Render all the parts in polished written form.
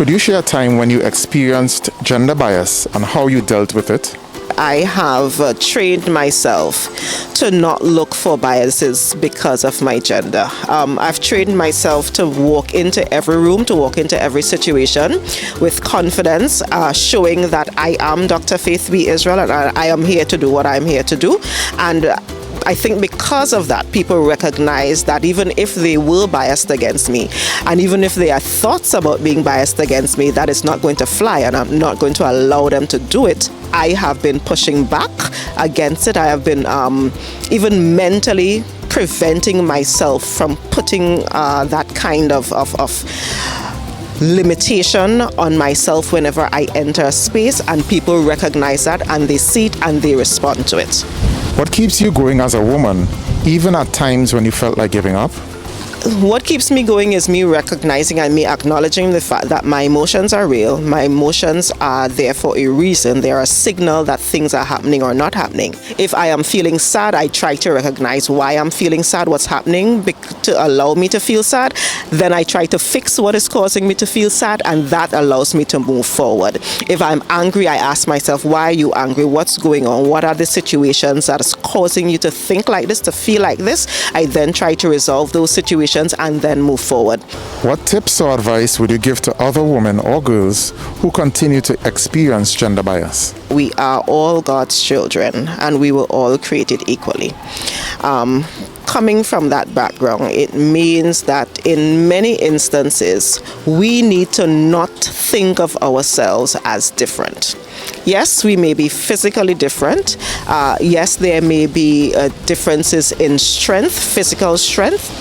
Could you share a time when you experienced gender bias and how you dealt with it? I have trained myself to not look for biases because of my gender. I've trained myself to walk into every room, to walk into every situation with confidence, showing that I am Dr. Faith B.Yisrael and I am here to do what I'm here to do. And I think because of that, people recognize that even if they were biased against me, and even if there are thoughts about being biased against me, that is not going to fly, and I'm not going to allow them to do it. I have been pushing back against it. I have been even mentally preventing myself from putting that kind of limitation on myself whenever I enter a space, and people recognize that and they see it and they respond to it. What keeps you going as a woman, even at times when you felt like giving up? What keeps me going is me recognizing and me acknowledging the fact that my emotions are real. My emotions are there for a reason. They are a signal that things are happening or not happening. If I am feeling sad, I try to recognize why I'm feeling sad, what's happening to allow me to feel sad. Then I try to fix what is causing me to feel sad, and that allows me to move forward. If I'm angry, I ask myself, why are you angry? What's going on? What are the situations that is causing you to think like this, to feel like this? I then try to resolve those situations and then move forward. What tips or advice would you give to other women or girls who continue to experience gender bias? We are all God's children and we were all created equally. Coming from that background, it means that in many instances, we need to not think of ourselves as different. Yes, we may be physically different. Yes, there may be differences in strength, physical strength.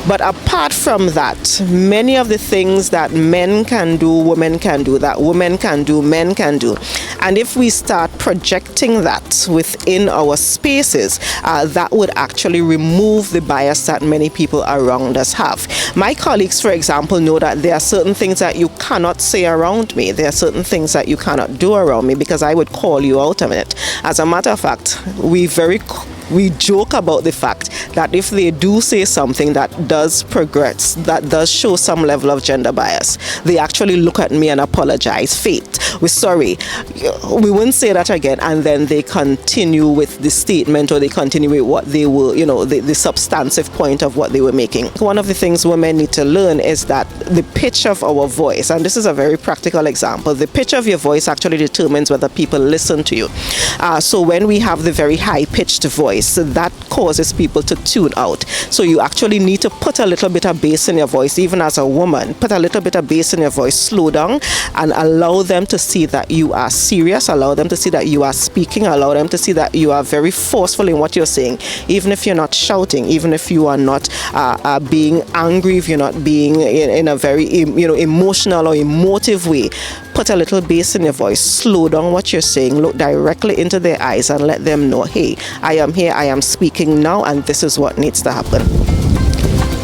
But apart from that, many of the things that men can do, women can do, that women can do, men can do. And if we start projecting that within our spaces, that would actually remove the bias that many people around us have. My colleagues, for example, know that there are certain things that you cannot say around me. There are certain things that you cannot do around me because I would call you out on it. As a matter of fact, we joke about the fact that if they do say something that does progress, that does show some level of gender bias, they actually look at me and apologize. Faith, we're sorry, we won't say that again, and then they continue with the statement, or they continue with what they were, the substantive point of what they were making. One of the things women need to learn is that the pitch of our voice, and this is a very practical example, the pitch of your voice actually determines whether people listen to you. So when we have the very high-pitched voice, that causes people to tune out. So you actually need to put a little bit of bass in your voice, even as a woman. Put a little bit of bass in your voice, slow down, and allow them to see that you are serious, allow them to see that you are speaking, allow them to see that you are very forceful in what you're saying, even if you're not shouting, even if you are not being angry, if you're not being in a very emotional or emotive way. Put a little bass in your voice, slow down what you're saying, look directly into their eyes and let them know, hey, I am here, I am speaking now, and this is what needs to happen.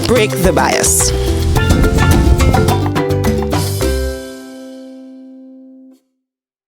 Break the bias.